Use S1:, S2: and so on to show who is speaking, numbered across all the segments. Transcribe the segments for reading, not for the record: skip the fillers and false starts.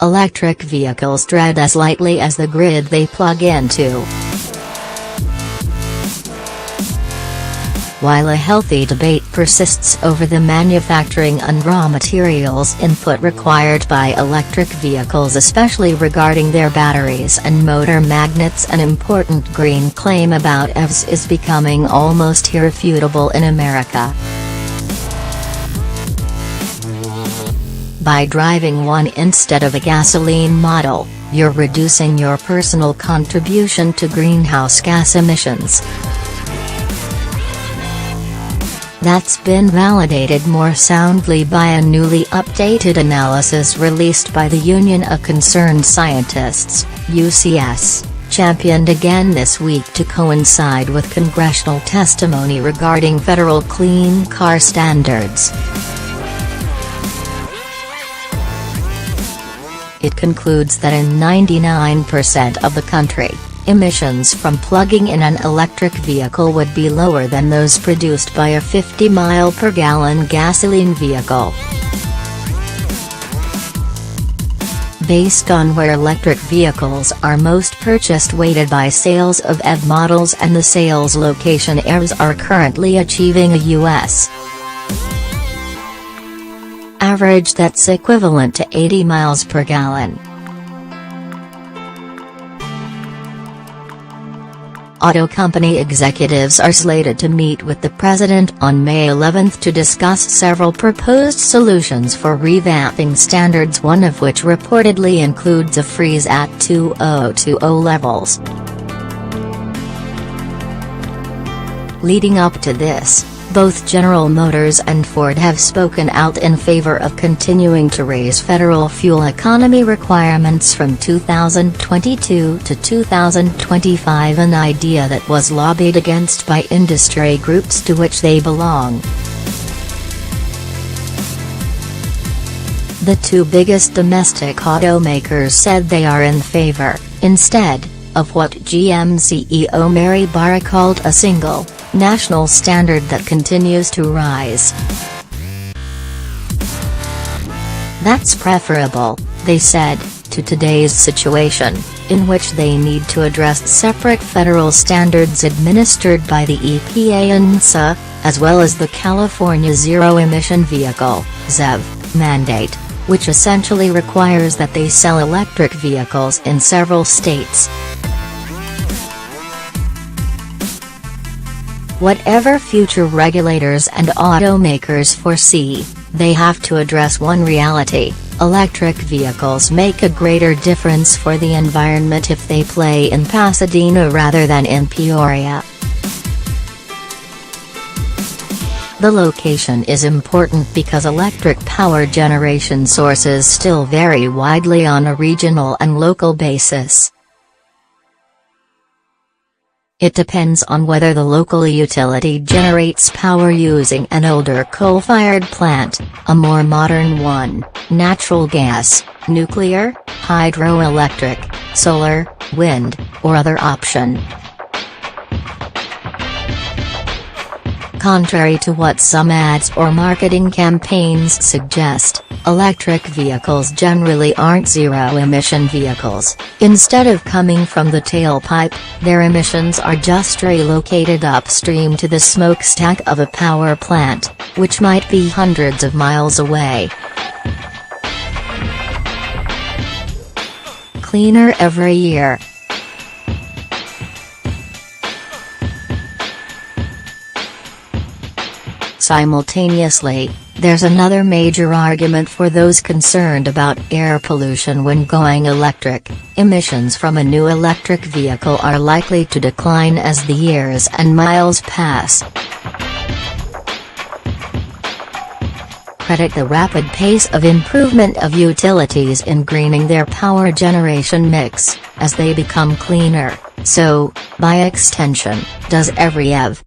S1: electric vehicles tread as lightly as the grid they plug into. While a healthy debate persists over the manufacturing and raw materials input required by electric vehicles, especially regarding their batteries and motor magnets, an important green claim about EVs is becoming almost irrefutable in America. By driving one instead of a gasoline model, you're reducing your personal contribution to greenhouse gas emissions. That's been validated more soundly by a newly updated analysis released by the Union of Concerned Scientists, UCS, championed again this week to coincide with congressional testimony regarding federal clean car standards. It concludes that in 99% of the country, emissions from plugging in an electric vehicle would be lower than those produced by a 50-mile-per-gallon gasoline vehicle. Based on where electric vehicles are most purchased, weighted by sales of EV models and the sales location EVs are currently achieving a U.S. average that's equivalent to 80 miles per gallon. Auto company executives are slated to meet with the president on May 11 to discuss several proposed solutions for revamping standards, one of which reportedly includes a freeze at 2020 levels. Leading up to this, both General Motors and Ford have spoken out in favor of continuing to raise federal fuel economy requirements from 2022 to 2025, an idea that was lobbied against by industry groups to which they belong. The two biggest domestic automakers said they are in favor, instead, of what GM CEO Mary Barra called a single, national standard that continues to rise. That's preferable, they said, to today's situation, in which they need to address separate federal standards administered by the EPA and NHTSA, as well as the California Zero Emission Vehicle (ZEV) mandate, which essentially requires that they sell electric vehicles in several states. Whatever future regulators and automakers foresee, they have to address one reality: electric vehicles make a greater difference for the environment if they play in Pasadena rather than in Peoria. The location is important because electric power generation sources still vary widely on a regional and local basis. It depends on whether the local utility generates power using an older coal-fired plant, a more modern one, natural gas, nuclear, hydroelectric, solar, wind, or other option. Contrary to what some ads or marketing campaigns suggest, electric vehicles generally aren't zero-emission vehicles. Instead of coming from the tailpipe, their emissions are just relocated upstream to the smokestack of a power plant, which might be hundreds of miles away. Cleaner every year. Simultaneously, there's another major argument for those concerned about air pollution when going electric: emissions from a new electric vehicle are likely to decline as the years and miles pass. Credit the rapid pace of improvement of utilities in greening their power generation mix, as they become cleaner, so, by extension, does every EV.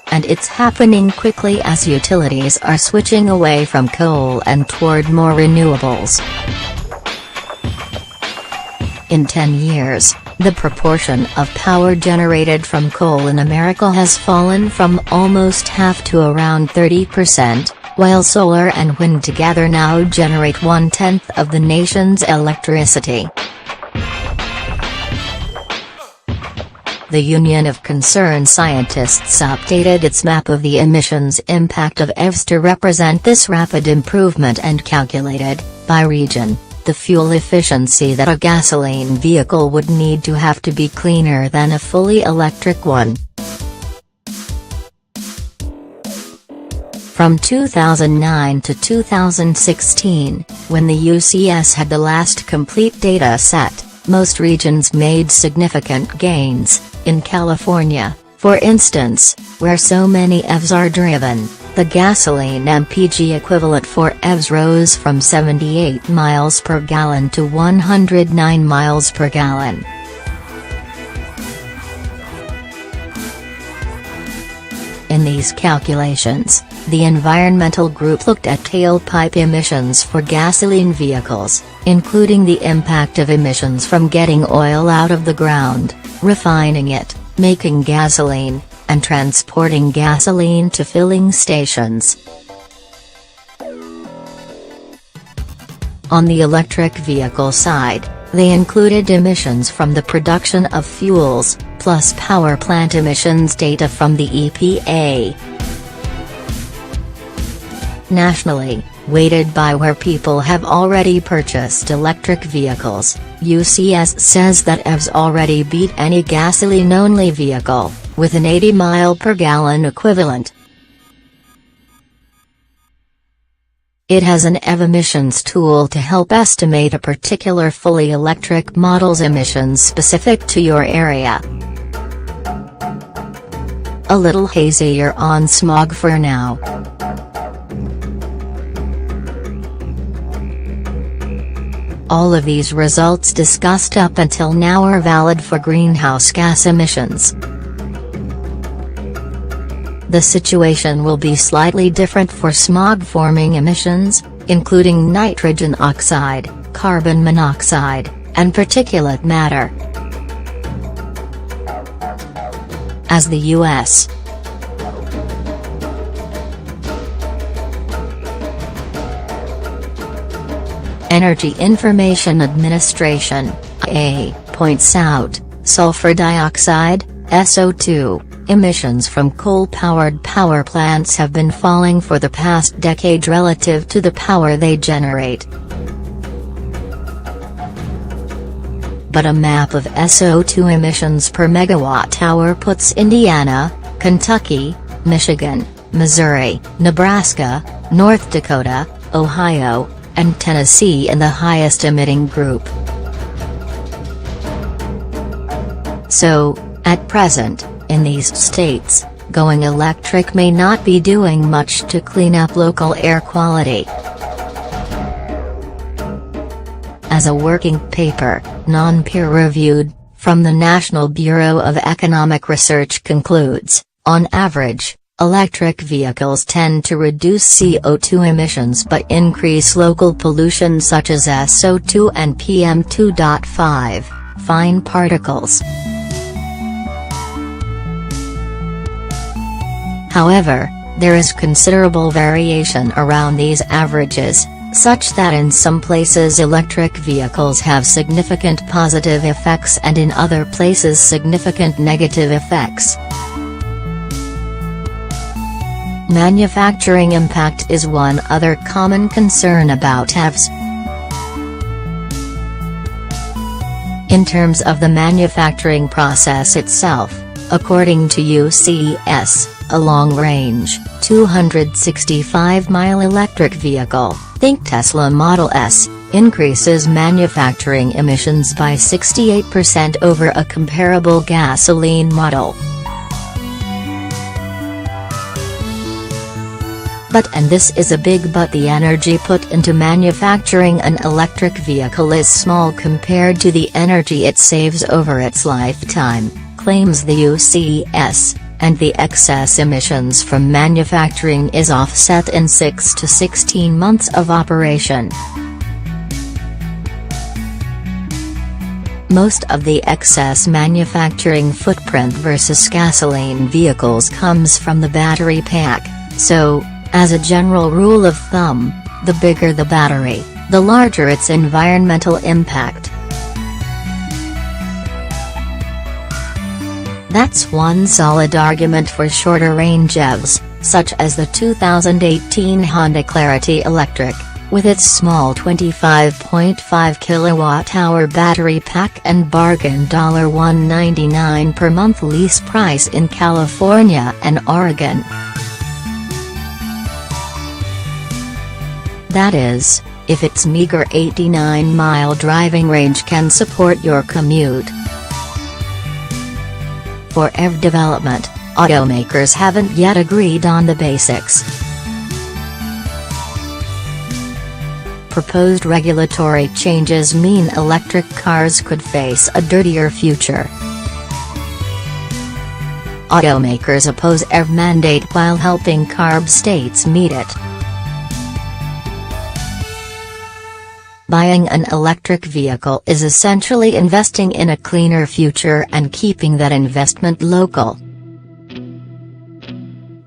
S1: And it's happening quickly as utilities are switching away from coal and toward more renewables. In 10 years, the proportion of power generated from coal in America has fallen from almost half to around 30%, while solar and wind together now generate 1/10 of the nation's electricity. The Union of Concerned Scientists updated its map of the emissions impact of EVs to represent this rapid improvement and calculated, by region, the fuel efficiency that a gasoline vehicle would need to have to be cleaner than a fully electric one. From 2009 to 2016, when the UCS had the last complete data set, most regions made significant gains. In California, for instance, where so many EVs are driven, the gasoline MPG equivalent for EVs rose from 78 miles per gallon to 109 miles per gallon. In these calculations, the environmental group looked at tailpipe emissions for gasoline vehicles, including the impact of emissions from getting oil out of the ground, refining it, making gasoline, and transporting gasoline to filling stations. On the electric vehicle side, they included emissions from the production of fuels, plus power plant emissions data from the EPA. Nationally, weighted by where people have already purchased electric vehicles, UCS says that EVs already beat any gasoline-only vehicle, with an 80 mile per gallon equivalent. It has an EV emissions tool to help estimate a particular fully electric model's emissions specific to your area. A little hazier on smog for now. All of these results discussed up until now are valid for greenhouse gas emissions. The situation will be slightly different for smog-forming emissions, including nitrogen oxide, carbon monoxide, and particulate matter. As the U.S. Energy Information Administration (IA) points out, sulfur dioxide (SO2) emissions from coal-powered power plants have been falling for the past decade relative to the power they generate. But a map of SO2 emissions per megawatt-hour puts Indiana, Kentucky, Michigan, Missouri, Nebraska, North Dakota, Ohio, and Tennessee in the highest emitting group. So, at present, in these states, going electric may not be doing much to clean up local air quality. As a working paper, non-peer-reviewed, from the National Bureau of Economic Research concludes, on average, electric vehicles tend to reduce CO2 emissions but increase local pollution such as SO2 and PM2.5, fine particles. However, there is considerable variation around these averages, such that in some places electric vehicles have significant positive effects and in other places significant negative effects. Manufacturing impact is one other common concern about EVs. In terms of the manufacturing process itself, according to UCS, a long-range, 265-mile electric vehicle, think Tesla Model S, increases manufacturing emissions by 68% over a comparable gasoline model. But, and this is a big but, the energy put into manufacturing an electric vehicle is small compared to the energy it saves over its lifetime, claims the UCS, and the excess emissions from manufacturing is offset in 6 to 16 months of operation. Most of the excess manufacturing footprint versus gasoline vehicles comes from the battery pack, so, As a general rule of thumb, the bigger the battery, the larger its environmental impact. That's one solid argument for shorter-range EVs, such as the 2018 Honda Clarity Electric, with its small 25.5 kWh battery pack and bargain $199 per month lease price in California and Oregon. That is, if its meager 89-mile driving range can support your commute. For EV development, automakers haven't yet agreed on the basics. Proposed regulatory changes mean electric cars could face a dirtier future. Automakers oppose EV mandate while helping CARB states meet it. Buying an electric vehicle is essentially investing in a cleaner future and keeping that investment local.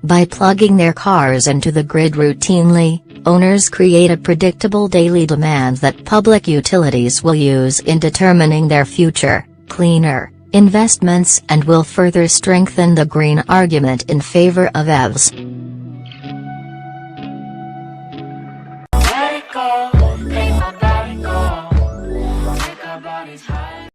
S1: By plugging their cars into the grid routinely, owners create a predictable daily demand that public utilities will use in determining their future, cleaner, investments and will further strengthen the green argument in favor of EVs.